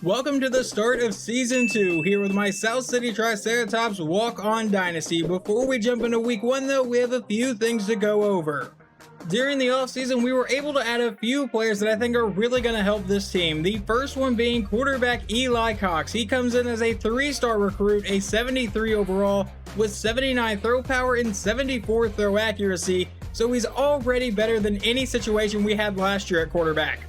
Welcome to the start of Season 2, here with my South City Triceratops Walk-On Dynasty. Before we jump into Week 1 though, we have a few things to go over. During the offseason, we were able to add a few players that I think are really going to help this team. The first one being quarterback Eli Cox. He comes in as a 3-star recruit, a 73 overall, with 79 throw power and 74 throw accuracy, so he's already better than any situation we had last year at quarterback.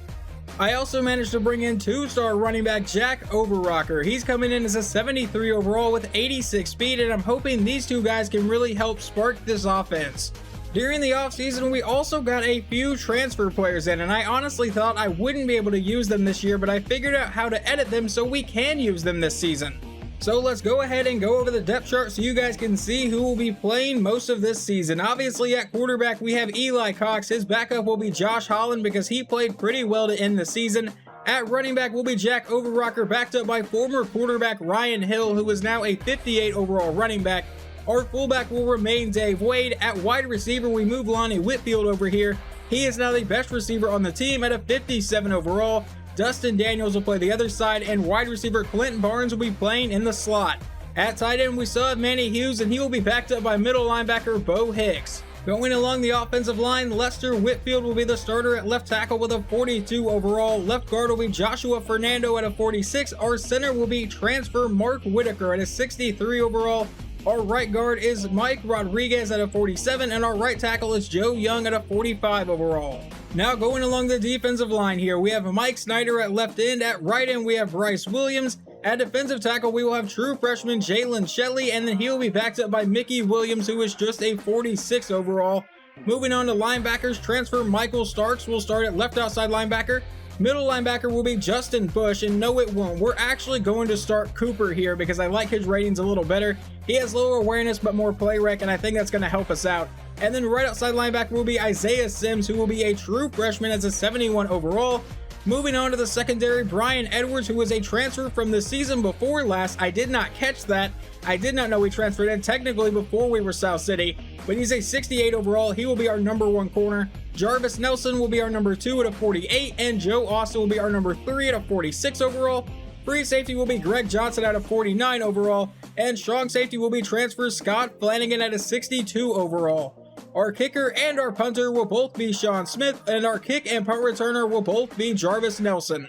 I also managed to bring in 2-star running back Jack Overrocker. He's coming in as a 73 overall with 86 speed, and I'm hoping these two guys can really help spark this offense. During the offseason, we also got a few transfer players in, and I honestly thought I wouldn't be able to use them this year, but I figured out how to edit them so we can use them this season. So let's go ahead and go over the depth chart so you guys can see who will be playing most of this season. Obviously at quarterback we have Eli Cox. His backup will be Josh Holland because he played pretty well to end the season. At running back will be Jack Overrocker, backed up by former quarterback Ryan Hill, who is now a 58 overall running back. Our fullback will remain Dave Wade. At wide receiver we move Lonnie Whitfield over here. He is now the best receiver on the team at a 57 overall. Dustin Daniels will play the other side, and wide receiver Clinton Barnes will be playing in the slot. At tight end, we still have Manny Hughes, and he will be backed up by middle linebacker Bo Hicks. Going along the offensive line, Lester Whitfield will be the starter at left tackle with a 42 overall. Left guard will be Joshua Fernando at a 46. Our center will be transfer Mark Whitaker at a 63 overall. Our right guard is Mike Rodriguez at a 47, and our right tackle is Joe Young at a 45 overall. Now going along the defensive line here, we have Mike Snyder at left end. At right end, we have Bryce Williams. At defensive tackle, we will have true freshman Jalen Shetley, and then he will be backed up by Mickey Williams, who is just a 46 overall. Moving on to linebackers, transfer Michael Starks will start at left outside linebacker. Middle linebacker will be Justin Bush, and no it won't. We're actually going to start Cooper here because I like his ratings a little better. He has lower awareness but more play rec, and I think that's going to help us out. And then right outside linebacker will be Isaiah Sims, who will be a true freshman as a 71 overall. Moving on to the secondary, Brian Edwards, who was a transfer from the season before last. I did not catch that. I did not know he transferred in technically before we were South City, but he's a 68 overall. He will be our number 1 corner. Jarvis Nelson will be our number 2 at a 48, and Joe Austin will be our number 3 at a 46 overall. Free safety will be Greg Johnson at a 49 overall, and strong safety will be transfer Scott Flanagan at a 62 overall. Our kicker and our punter will both be Sean Smith, and our kick and punt returner will both be Jarvis Nelson.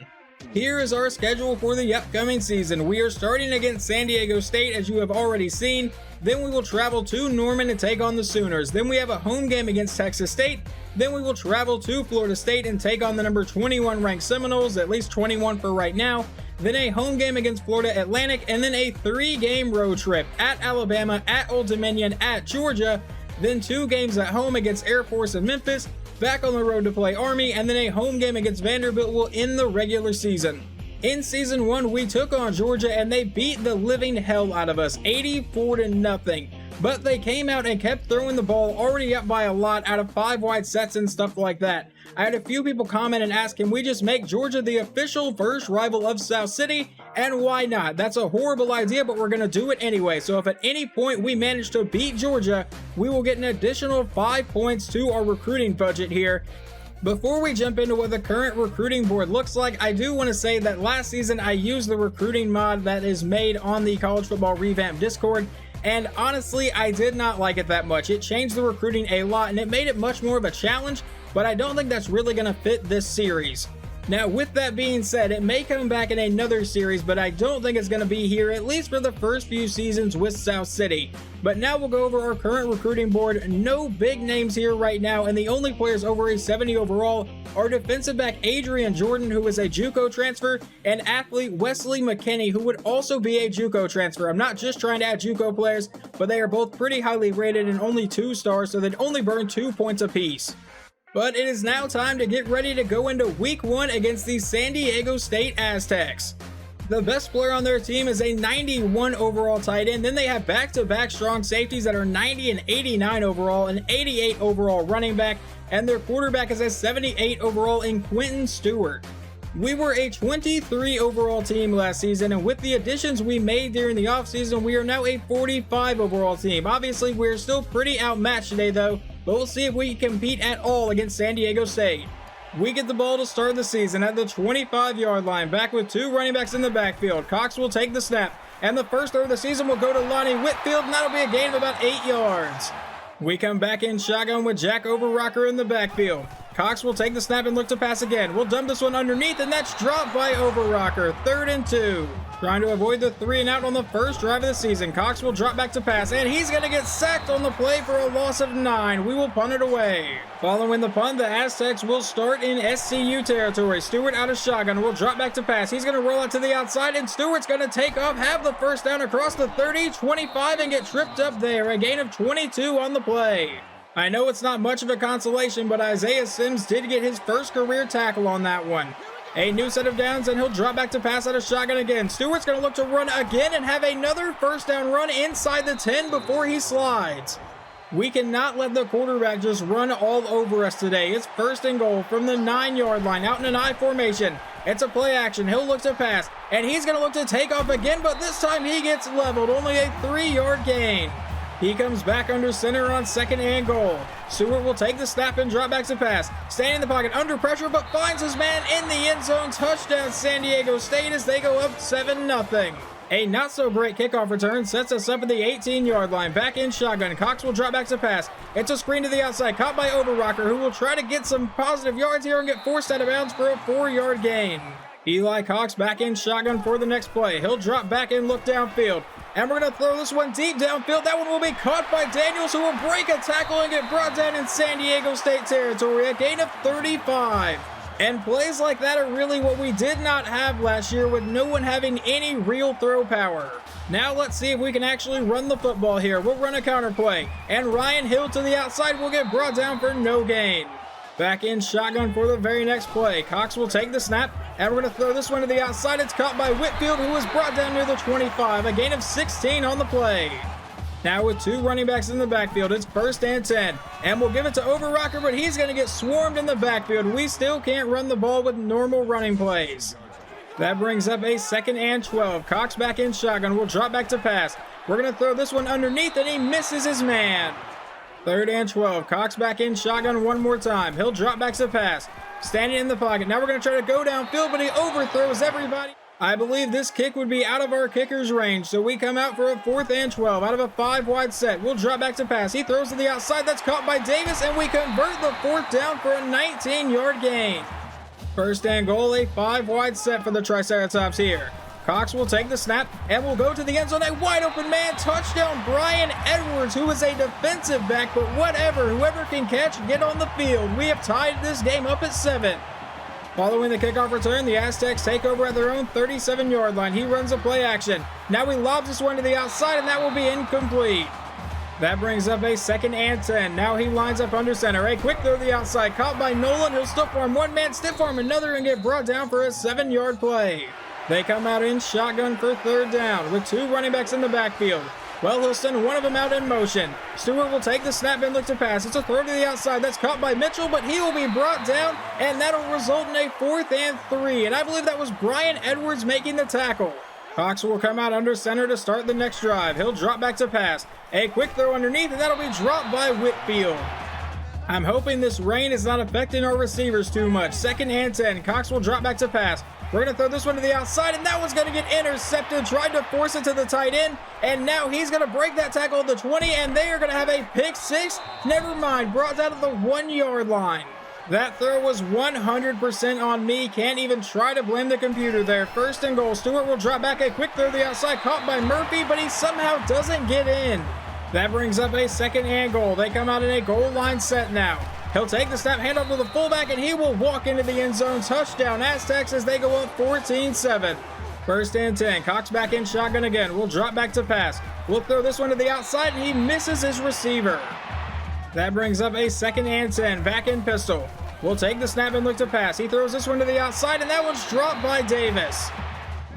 Here is our schedule for the upcoming season. We are starting against San Diego State, as you have already seen. Then we will travel to Norman to take on the Sooners. Then we have a home game against Texas State. Then we will travel to Florida State and take on the number 21 ranked Seminoles, at least 21 for right now. Then a home game against Florida Atlantic, and then a 3-game road trip at Alabama, at Old Dominion, at Georgia. Then 2 games at home against Air Force and Memphis, back on the road to play Army, and then a home game against Vanderbilt will end the regular season. In Season 1, we took on Georgia and they beat the living hell out of us, 84-0. But they came out and kept throwing the ball, already up by a lot out of 5 wide sets and stuff like that. I had a few people comment and ask, can we just make Georgia the official first rival of South City? And why not? That's a horrible idea, but we're going to do it anyway. So if at any point we manage to beat Georgia, we will get an additional 5 points to our recruiting budget here. Before we jump into what the current recruiting board looks like, I do want to say that last season I used the recruiting mod that is made on the College Football Revamp Discord, and honestly, I did not like it that much. It changed the recruiting a lot, and it made it much more of a challenge, but I don't think that's really going to fit this series. Now, with that being said, it may come back in another series, but I don't think it's going to be here, at least for the first few seasons with South City. But now we'll go over our current recruiting board. No big names here right now, and the only players over a 70 overall are defensive back Adrian Jordan, who is a JUCO transfer, and athlete Wesley McKinney, who would also be a JUCO transfer. I'm not just trying to add JUCO players, but they are both pretty highly rated and only 2 stars, so they'd only burn 2 points apiece. But it is now time to get ready to go into Week 1 against the San Diego State Aztecs. The best player on their team is a 91 overall tight end. Then they have back-to-back strong safeties that are 90 and 89 overall, and 88 overall running back, and their quarterback is a 78 overall in Quentin Stewart. We were a 23 overall team last season, and with the additions we made during the offseason, we are now a 45 overall team. Obviously, we're still pretty outmatched today though, but we'll see if we can compete at all against San Diego State. We get the ball to start the season at the 25-yard line, back with 2 running backs in the backfield. Cox will take the snap, and the first throw of the season will go to Lonnie Whitfield, and that'll be a gain of about 8 yards. We come back in shotgun with Jack Overrocker in the backfield. Cox will take the snap and look to pass again. We'll dump this one underneath, and that's dropped by Overrocker. 3rd and 2. Trying to avoid the 3 and out on the first drive of the season. Cox will drop back to pass, and he's going to get sacked on the play for a loss of 9. We will punt it away. Following the punt, the Aztecs will start in SCU territory. Stewart out of shotgun will drop back to pass. He's going to roll out to the outside, and Stewart's going to take off, have the first down across the 30, 25, and get tripped up there. A gain of 22 on the play. I know it's not much of a consolation, but Isaiah Sims did get his first career tackle on that one. A new set of downs, and he'll drop back to pass out of shotgun again. Stewart's going to look to run again and have another first down run inside the 10 before he slides. We cannot let the quarterback just run all over us today. It's 1st and goal from the 9-yard line out in an I formation. It's a play action. He'll look to pass, and he's going to look to take off again, but this time he gets leveled. Only a 3-yard gain. He comes back under center on 2nd and goal. Stewart will take the snap and drop back to pass. Staying in the pocket under pressure, but finds his man in the end zone. Touchdown San Diego State as they go up 7-0. A not so great kickoff return sets us up at the 18-yard line. Back in shotgun. Cox will drop back to pass. It's a screen to the outside, caught by Overrocker, who will try to get some positive yards here and get forced out of bounds for a 4-yard gain. Eli Cox back in shotgun for the next play. He'll drop back and look downfield. And we're going to throw this one deep downfield. That one will be caught by Daniels, who will break a tackle and get brought down in San Diego State territory. A gain of 35. And plays like that are really what we did not have last year, with no one having any real throw power. Now let's see if we can actually run the football here. We'll run a counter play. And Ryan Hill to the outside will get brought down for no gain. Back in shotgun for the very next play. Cox will take the snap, and we're going to throw this one to the outside. It's caught by Whitfield, who was brought down near the 25. A gain of 16 on the play. Now with 2 running backs in the backfield, it's 1st and 10. And we'll give it to Overrocker, but he's going to get swarmed in the backfield. We still can't run the ball with normal running plays. That brings up a 2nd and 12. Cox back in shotgun. We'll drop back to pass. We're going to throw this one underneath, and he misses his man. 3rd and 12. Cox back in shotgun one more time. He'll drop back to pass. Standing in the pocket. Now we're going to try to go downfield, but he overthrows everybody. I believe this kick would be out of our kicker's range, so we come out for a 4th and 12 out of a 5-wide set. We'll drop back to pass. He throws to the outside. That's caught by Davis, and we convert the 4th down for a 19-yard gain. 1st and goal, a 5-wide set for the Triceratops here. Cox will take the snap and will go to the end zone. A wide open man, touchdown Brian Edwards, who is a defensive back, but whatever, whoever can catch, get on the field. We have tied this game up at 7. Following the kickoff return, the Aztecs take over at their own 37-yard line. He runs a play action. Now he lobs this one to the outside, and that will be incomplete. That brings up a 2nd and 10. Now he lines up under center. A quick throw to the outside, caught by Nolan. He'll stiff arm one man, stiff arm another, and get brought down for a 7-yard play. They come out in shotgun for 3rd down with 2 running backs in the backfield. Well, he'll send one of them out in motion. Stewart will take the snap and look to pass. It's a throw to the outside. That's caught by Mitchell, but he will be brought down, and that'll result in a 4th and 3. And I believe that was Brian Edwards making the tackle. Cox will come out under center to start the next drive. He'll drop back to pass. A quick throw underneath, and that'll be dropped by Whitfield. I'm hoping this rain is not affecting our receivers too much. 2nd and 10. Cox will drop back to pass. We're going to throw this one to the outside, and that one's going to get intercepted. Tried to force it to the tight end, and now he's going to break that tackle at the 20, and they are going to have a pick 6. Never mind, brought down to the 1-yard line. That throw was 100% on me. Can't even try to blame the computer there. 1st and goal. Stewart will drop back. A quick throw to the outside, caught by Murphy, but he somehow doesn't get in. That brings up a 2nd and goal. They come out in a goal line set now. He'll take the snap, hand off to the fullback, and he will walk into the end zone. Touchdown Aztecs as they go up 14-7. 1st and 10. Cox back in shotgun again. We'll drop back to pass. We'll throw this one to the outside, and he misses his receiver. That brings up a 2nd and 10. Back in pistol. We'll take the snap and look to pass. He throws this one to the outside, and that one's dropped by Davis.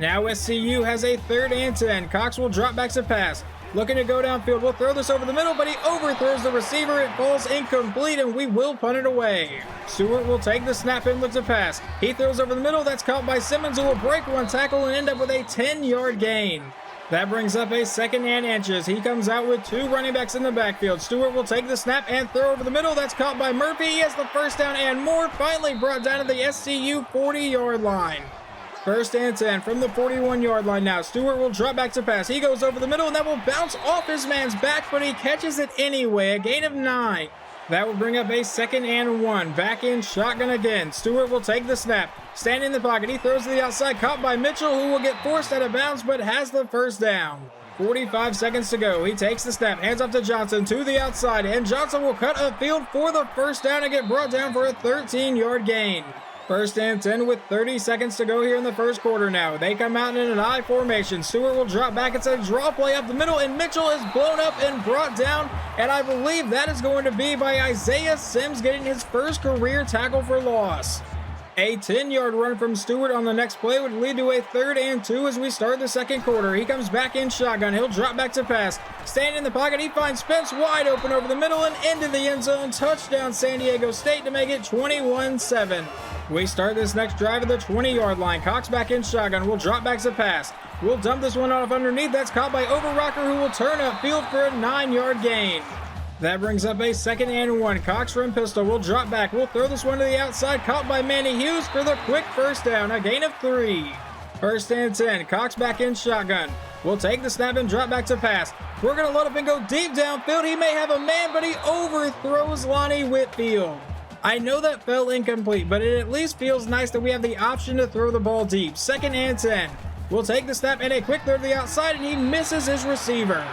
Now SCU has a 3rd and 10. Cox will drop back to pass. Looking to go downfield. We'll throw this over the middle, but he overthrows the receiver. It falls incomplete, and we will punt it away. Stewart will take the snap and look to pass. He throws over the middle. That's caught by Simmons, who will break one tackle and end up with a 10-yard gain. That brings up a 2nd and inches. He comes out with 2 running backs in the backfield. Stewart will take the snap and throw over the middle. That's caught by Murphy. He has the first down and more. Finally brought down to the SCU 40-yard line. 1st and 10 from the 41-yard line now. Stewart will drop back to pass. He goes over the middle, and that will bounce off his man's back, but he catches it anyway. A gain of 9. That will bring up a 2nd and 1. Back in shotgun again. Stewart will take the snap. Stand in the pocket. He throws to the outside. Caught by Mitchell, who will get forced out of bounds, but has the first down. 45 seconds to go. He takes the snap. Hands off to Johnson to the outside, and Johnson will cut a field for the first down and get brought down for a 13-yard gain. 1st and 10 with 30 seconds to go here in the first quarter now. They come out in an I formation. Stewart will drop back. It's a draw play up the middle, and Mitchell is blown up and brought down, and I believe that is going to be by Isaiah Sims getting his first career tackle for loss. A 10-yard run from Stewart on the next play would lead to a 3rd and 2 as we start the second quarter. He comes back in shotgun. He'll drop back to pass. Stand in the pocket. He finds Spence wide open over the middle and into the end zone. Touchdown San Diego State to make it 21-7. We start this next drive at the 20-yard line. Cox back in shotgun. We'll drop back to pass. We'll dump this one off underneath. That's caught by Overrocker, who will turn upfield for a 9-yard gain. That brings up a 2nd and 1. Cox from pistol. We'll drop back. We'll throw this one to the outside. Caught by Manny Hughes for the quick first down. A gain of 3. 1st and 10. Cox back in shotgun. We'll take the snap and drop back to pass. We're going to load up and go deep downfield. He may have a man, but he overthrows Lonnie Whitfield. I know that fell incomplete, but it at least feels nice that we have the option to throw the ball deep. 2nd and 10. We'll take the snap and a quick throw to the outside, and he misses his receiver.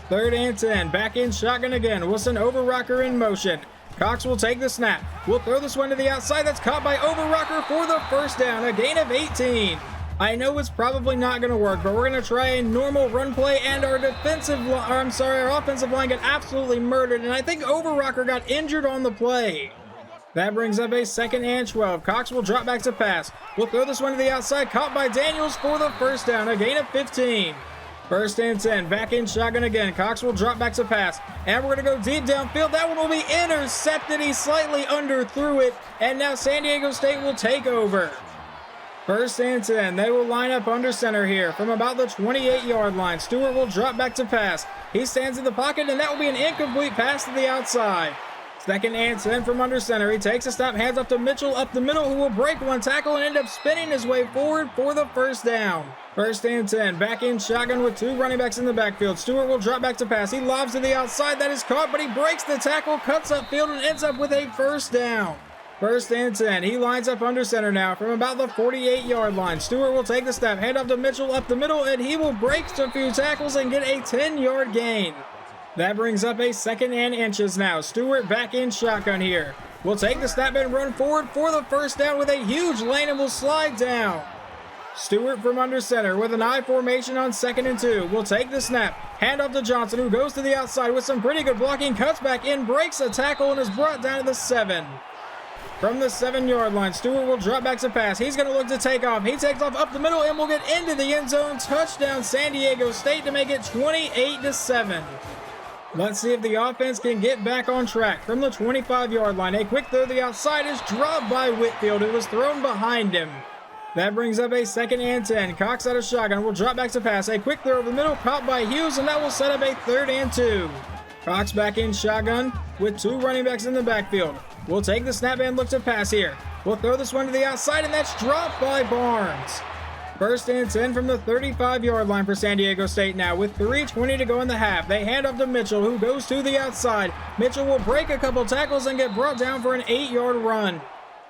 3rd and 10. Back in shotgun again. Wilson Overrocker in motion. Cox will take the snap. We'll throw this one to the outside. That's caught by Overrocker for the first down. A gain of 18. I know it's probably not going to work, but we're going to try a normal run play, and our offensive line got absolutely murdered, and I think Overrocker got injured on the play. That brings up a 2nd and 12. Cox will drop back to pass. We'll throw this one to the outside. Caught by Daniels for the first down. A gain of 15. 1st and 10. Back in shotgun again. Cox will drop back to pass. And we're going to go deep downfield. That one will be intercepted. He slightly underthrew it. And now San Diego State will take over. 1st and 10. They will line up under center here from about the 28-yard line. Stewart will drop back to pass. He stands in the pocket, and that will be an incomplete pass to the outside. 2nd and 10 from under center. He takes a stop, hands off to Mitchell up the middle, who will break one tackle and end up spinning his way forward for the first down. 1st and 10. Back in shotgun with 2 running backs in the backfield. Stewart will drop back to pass. He lobs to the outside. That is caught, but he breaks the tackle, cuts upfield, and ends up with a first down. 1st and 10. He lines up under center now from about the 48-yard line. Stewart will take the snap, hand off to Mitchell up the middle, and he will break a few tackles and get a 10-yard gain. That brings up a 2nd and inches now. Stewart back in shotgun here. We'll take the snap and run forward for the first down with a huge lane, and will slide down. Stewart from under center with an I formation on 2nd and 2. We'll take the snap. Hand off to Johnson, who goes to the outside with some pretty good blocking. Cuts back in, breaks a tackle, and is brought down to the 7. From the 7-yard line, Stewart will drop back to pass. He's going to look to take off. He takes off up the middle and will get into the end zone. Touchdown San Diego State to make it 28-7. Let's see if the offense can get back on track. From the 25-yard line, a quick throw to the outside is dropped by Whitfield. It was thrown behind him. That brings up a 2nd and 10. Cox out of shotgun will drop back to pass. A quick throw over the middle, caught by Hughes, and that will set up a 3rd and 2. Cox back in shotgun with 2 running backs in the backfield. We'll take the snap and look to pass here. We'll throw this one to the outside, and that's dropped by Barnes. 1st and 10 from the 35-yard line for San Diego State now with 3:20 to go in the half. They hand off to Mitchell, who goes to the outside. Mitchell will break a couple tackles and get brought down for an 8-yard run.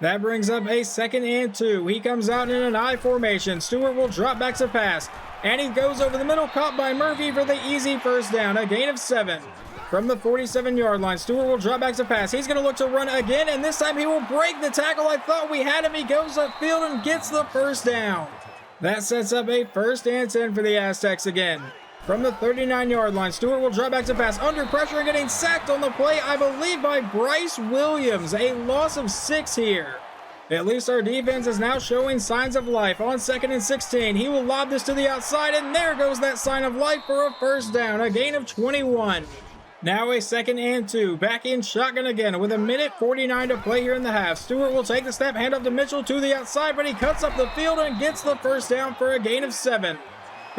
That brings up a 2nd and 2. He comes out in an I formation. Stewart will drop back to pass. And he goes over the middle, caught by Murphy for the easy first down, a gain of 7. From the 47-yard line, Stewart will drop back to pass. He's going to look to run again, and this time he will break the tackle. I thought we had him. He goes upfield and gets the first down. That sets up a 1st and 10 for the Aztecs again. From the 39-yard line, Stewart will drop back to pass under pressure and getting sacked on the play, I believe, by Bryce Williams. A loss of 6 here. At least our defense is now showing signs of life. On 2nd and 16, he will lob this to the outside, and there goes that sign of life for a first down, a gain of 21. Now a 2nd and 2, back in shotgun again with 1:49 to play here in the half. Stewart will take the snap, hand off to Mitchell to the outside, but he cuts up the field and gets the first down for a gain of 7.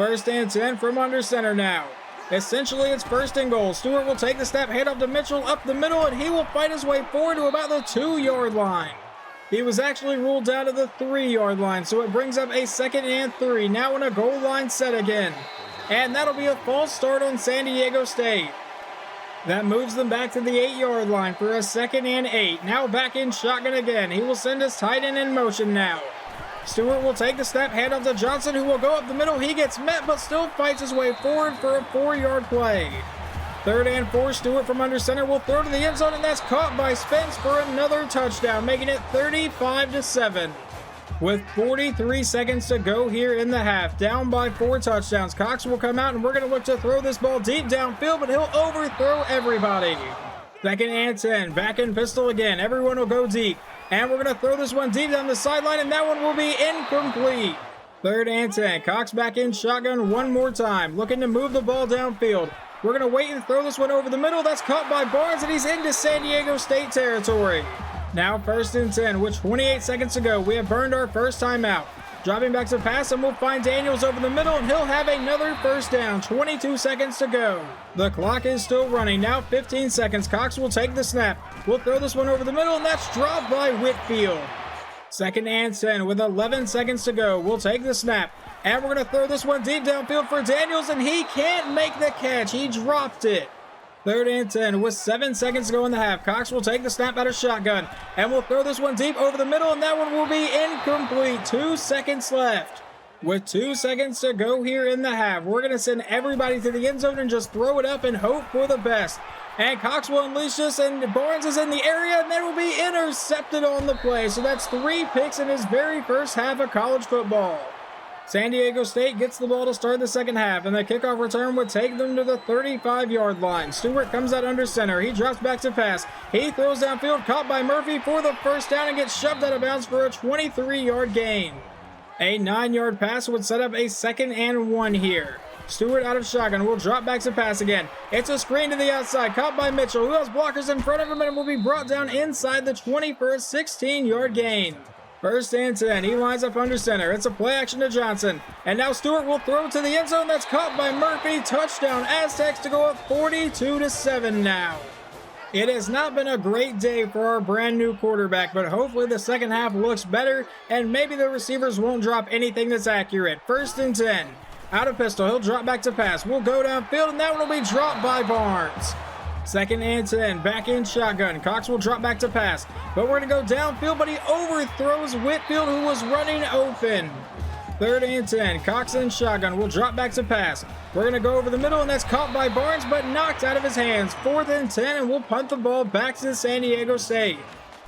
First and 10 from under center now. Essentially, it's first and goal. Stewart will take the snap, hand off to Mitchell up the middle, and he will fight his way forward to about the 2-yard line. He was actually ruled down to the 3-yard line, so it brings up a 2nd and 3. Now in a goal line set again. And that'll be a false start on San Diego State. That moves them back to the 8-yard line for a 2nd and 8. Now back in shotgun again. He will send his tight end in motion now. Stewart will take the snap, hand off to Johnson, who will go up the middle. He gets met, but still fights his way forward for a 4-yard play. 3rd and 4, Stewart from under center will throw to the end zone, and that's caught by Spence for another touchdown, making it 35-7. With 43 seconds to go here in the half, down by 4 touchdowns. Cox will come out, and we're going to look to throw this ball deep downfield, but he'll overthrow everybody. 2nd and 10, back in pistol again. Everyone will go deep. And we're going to throw this one deep down the sideline, and that one will be incomplete. 3rd and 10. Cox back in shotgun one more time, looking to move the ball downfield. We're going to wait and throw this one over the middle. That's caught by Barnes, and he's into San Diego State territory. Now 1st and 10, with 28 seconds to go. We have burned our first timeout. Dropping back to pass, and we'll find Daniels over the middle, and he'll have another first down. 22 seconds to go. The clock is still running. Now 15 seconds. Cox will take the snap. We'll throw this one over the middle, and that's dropped by Whitfield. 2nd and 10 with 11 seconds to go. We'll take the snap, and we're going to throw this one deep downfield for Daniels, and he can't make the catch. He dropped it. 3rd and 10 with 7 seconds to go in the half. Cox will take the snap out of shotgun, and we'll throw this one deep over the middle, and that one will be incomplete. 2 seconds left. With 2 seconds to go here in the half, we're going to send everybody to the end zone and just throw it up and hope for the best. And Cox will unleash this, and Barnes is in the area, and that will be intercepted on the play. So that's 3 picks in his very first half of college football. San Diego State gets the ball to start the second half, and the kickoff return would take them to the 35-yard line. Stewart comes out under center. He drops back to pass. He throws downfield, caught by Murphy for the first down, and gets shoved out of bounds for a 23-yard gain. A 9-yard pass would set up a 2nd and 1 here. Stewart out of shotgun will drop back to pass again. It's a screen to the outside, caught by Mitchell, who has blockers in front of him, and will be brought down inside the 20 for a 16-yard gain. 1st and 10, he lines up under center. It's a play action to Johnson. And now Stewart will throw to the end zone. That's caught by Murphy. Touchdown Aztecs to go up 42-7 now. It has not been a great day for our brand new quarterback, but hopefully the second half looks better, and maybe the receivers won't drop anything that's accurate. 1st and 10, out of pistol. He'll drop back to pass. We'll go downfield, and that one will be dropped by Barnes. 2nd and 10, back in shotgun. Cox will drop back to pass, but we're going to go downfield, but he overthrows Whitfield, who was running open. 3rd and 10, Cox in shotgun will drop back to pass. We're going to go over the middle, and that's caught by Barnes, but knocked out of his hands. 4th and 10, and we'll punt the ball back to San Diego State.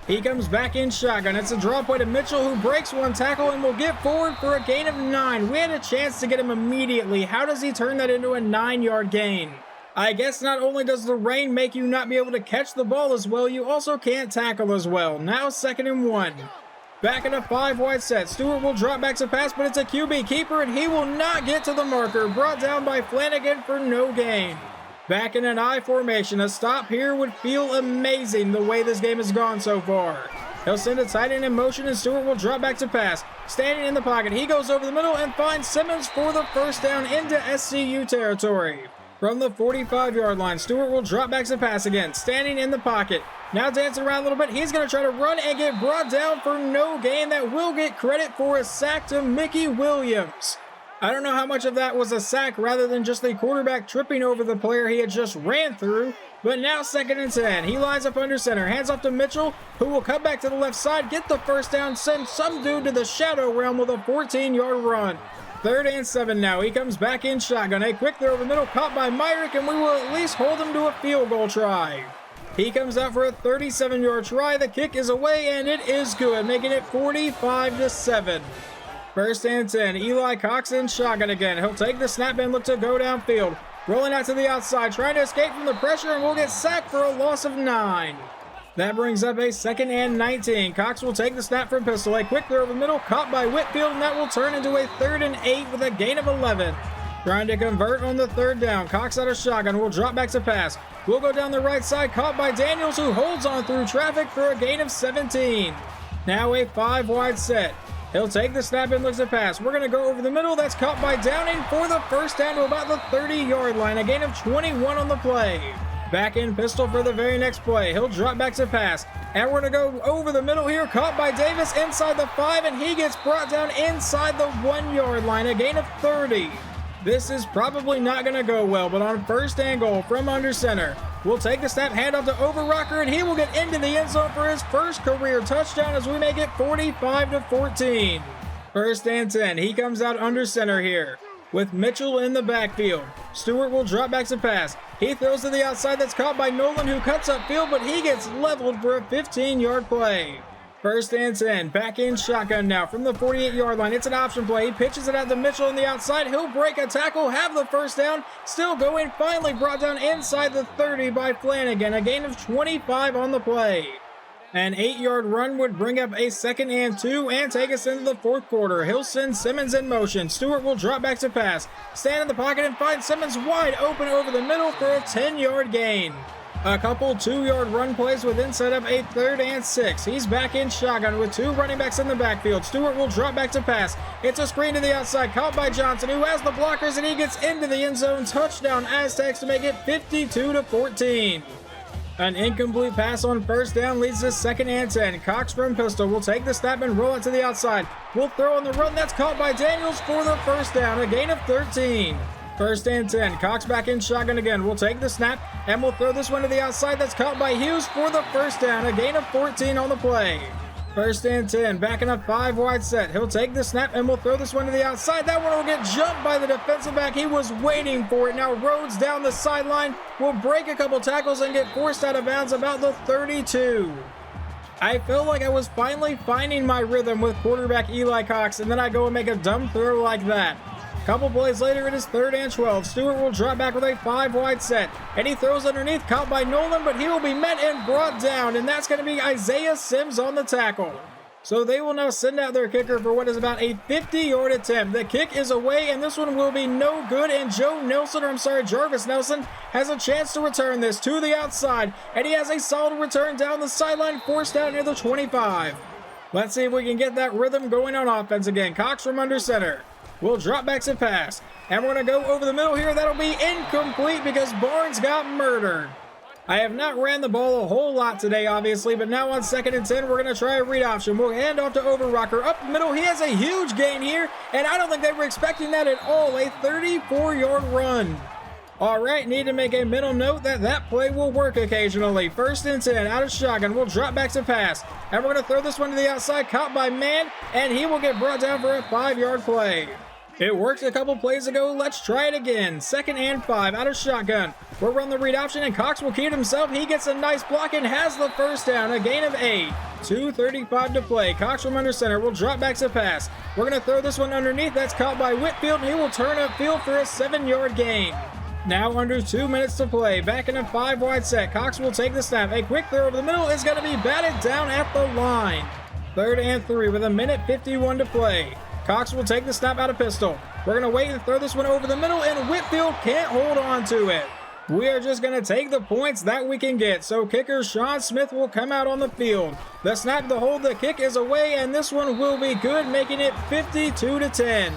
He comes back in shotgun. It's a draw play to Mitchell, who breaks one tackle and will get forward for a gain of 9. We had a chance to get him immediately. How does he turn that into a 9-yard gain? I guess not only does the rain make you not be able to catch the ball as well, you also can't tackle as well. Now 2nd and 1. Back in a 5-wide set. Stewart will drop back to pass, but it's a QB keeper, and he will not get to the marker. Brought down by Flanagan for no gain. Back in an I formation. A stop here would feel amazing the way this game has gone so far. He'll send a tight end in motion, and Stewart will drop back to pass. Standing in the pocket, he goes over the middle and finds Simmons for the first down into SCU territory. From the 45-yard line, Stewart will drop back to pass again, standing in the pocket. Now dancing around a little bit, he's going to try to run and get brought down for no gain. That will get credit for a sack to Mickey Williams. I don't know how much of that was a sack rather than just the quarterback tripping over the player he had just ran through. But now 2nd and 10, he lines up under center, hands off to Mitchell, who will cut back to the left side, get the first down, send some dude to the shadow realm with a 14-yard run. 3rd and 7 now. He comes back in shotgun. A quick throw over the middle, caught by Myrick, and we will at least hold him to a field goal try. He comes out for a 37-yard try. The kick is away, and it is good, making it 45-7. 1st and 10. Eli Cox in shotgun again. He'll take the snap and look to go downfield. Rolling out to the outside, trying to escape from the pressure, and will get sacked for a loss of 9. That brings up a 2nd and 19. Cox will take the snap from pistol. A quick throw over the middle, caught by Whitfield, and that will turn into a 3rd and 8 with a gain of 11. Trying to convert on the 3rd down. Cox out of shotgun will drop back to pass. We'll go down the right side, caught by Daniels, who holds on through traffic for a gain of 17. Now a 5-wide set. He'll take the snap and looks to pass. We're going to go over the middle. That's caught by Downing for the first down to about the 30-yard line. A gain of 21 on the play. Back in pistol for the very next play. He'll drop back to pass. And we're going to go over the middle here. Caught by Davis inside the 5, and he gets brought down inside the 1-yard line. A gain of 30. This is probably not going to go well, but on first and goal from under center, we'll take the snap, hand off to Overrocker, and he will get into the end zone for his first career touchdown as we make it 45-14. First and 10. He comes out under center here with Mitchell in the backfield. Stewart will drop back to pass. He throws to the outside. That's caught by Nolan, who cuts upfield, but he gets leveled for a 15-yard play. First and 10. Back in shotgun now from the 48-yard line. It's an option play. He pitches it out to Mitchell on the outside. He'll break a tackle, have the first down. Still going. Finally brought down inside the 30 by Flanagan. A gain of 25 on the play. An 8-yard run would bring up a 2nd and 2 and take us into the fourth quarter. He'll send Simmons in motion. Stewart will drop back to pass. Stand in the pocket and find Simmons wide open over the middle for a 10-yard gain. A couple 2-yard run plays will then set up a 3rd and 6. He's back in shotgun with 2 running backs in the backfield. Stewart will drop back to pass. It's a screen to the outside, caught by Johnson, who has the blockers, and he gets into the end zone. Touchdown Aztecs to make it 52-14. An incomplete pass on first down leads to 2nd and 10. Cox from pistol will take the snap and roll it to the outside. We'll throw on the run. That's caught by Daniels for the first down. A gain of 13. First and 10. Cox back in shotgun again. We'll take the snap and we'll throw this one to the outside. That's caught by Hughes for the first down. A gain of 14 on the play. First and 10. Back in a 5-wide set. He'll take the snap and we'll throw this one to the outside. That one will get jumped by the defensive back. He was waiting for it. Now Rhodes down the sideline will break a couple tackles and get forced out of bounds about the 32. I felt like I was finally finding my rhythm with quarterback Eli Cox, and then I go and make a dumb throw like that. Couple plays later, it is 3rd and 12. Stewart will drop back with a 5-wide set, and he throws underneath, caught by Nolan, but he will be met and brought down, and that's going to be Isaiah Sims on the tackle. So they will now send out their kicker for what is about a 50-yard attempt. The kick is away, and this one will be no good, and Jarvis Nelson has a chance to return this to the outside, and he has a solid return down the sideline, forced out near the 25. Let's see if we can get that rhythm going on offense again. Cox from under center. We'll drop back to pass. And we're going to go over the middle here. That'll be incomplete because Barnes got murdered. I have not ran the ball a whole lot today, obviously, but now on 2nd and 10, we're going to try a read option. We'll hand off to Overrocker. Up the middle, he has a huge gain here, and I don't think they were expecting that at all. A 34-yard run. All right, need to make a mental note that play will work occasionally. 1st and 10, out of shotgun. We'll drop back to pass. And we're going to throw this one to the outside, caught by Mann, and he will get brought down for a 5-yard play. It worked a couple plays ago. Let's try it again. 2nd and 5, out of shotgun. We'll run the read option, and Cox will key it himself. He gets a nice block and has the first down. A gain of 8. 2:35 to play. Cox from under center will drop back to pass. We're going to throw this one underneath. That's caught by Whitfield, and he will turn upfield for a 7-yard gain. Now under 2 minutes to play. Back in a 5-wide set. Cox will take the snap. A quick throw over the middle is going to be batted down at the line. 3rd and 3 with 1:51 to play. Cox will take the snap out of pistol. We're going to wait and throw this one over the middle, and Whitfield can't hold on to it. We are just going to take the points that we can get. So kicker Sean Smith will come out on the field. The snap, the hold, the kick is away, and this one will be good, making it 52-10.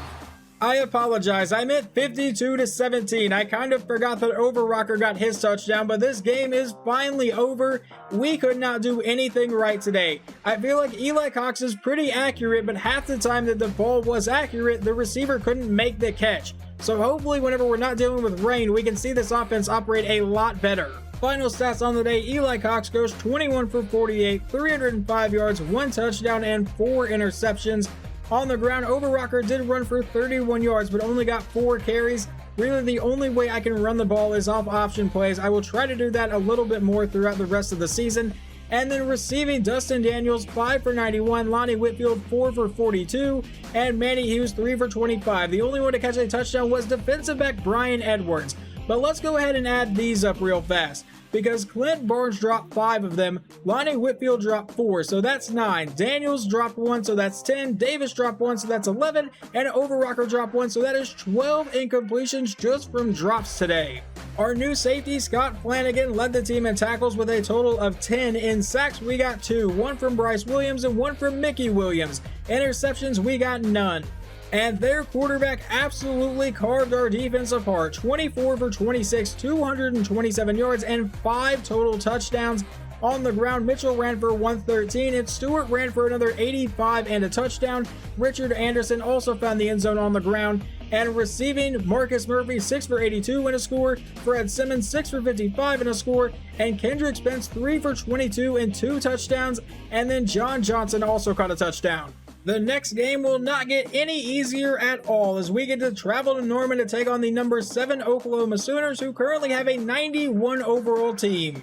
I apologize. I meant 52-17. I kind of forgot that Overrocker got his touchdown, but this game is finally over. We could not do anything right today. I feel like Eli Cox is pretty accurate, but half the time that the ball was accurate, the receiver couldn't make the catch. So hopefully whenever we're not dealing with rain, we can see this offense operate a lot better. Final stats on the day, Eli Cox goes 21 for 48, 305 yards, 1 touchdown, and 4 interceptions. On the ground, Overrocker did run for 31 yards, but only got 4 carries. Really, the only way I can run the ball is off option plays. I will try to do that a little bit more throughout the rest of the season. And then receiving, Dustin Daniels, 5 for 91, Lonnie Whitfield, 4 for 42, and Manny Hughes, 3 for 25. The only one to catch a touchdown was defensive back Brian Edwards. But let's go ahead and add these up real fast, because Clint Barnes dropped 5 of them, Lonnie Whitfield dropped 4, so that's 9, Daniels dropped 1, so that's 10, Davis dropped 1, so that's 11, and Overrocker dropped 1, so that is 12 incompletions just from drops today. Our new safety, Scott Flanagan, led the team in tackles with a total of 10. In sacks, we got 2, one from Bryce Williams and one from Mickey Williams. Interceptions, we got none. And their quarterback absolutely carved our defense apart. 24 for 26, 227 yards, and 5 total touchdowns. On the ground, Mitchell ran for 113, and Stewart ran for another 85 and a touchdown. Richard Anderson also found the end zone on the ground. And receiving, Marcus Murphy 6 for 82 and a score, Fred Simmons 6 for 55 and a score, and Kendrick Spence 3 for 22 and 2 touchdowns, and then John Johnson also caught a touchdown. The next game will not get any easier at all as we get to travel to Norman to take on the number 7 Oklahoma Sooners, who currently have a 91 overall team.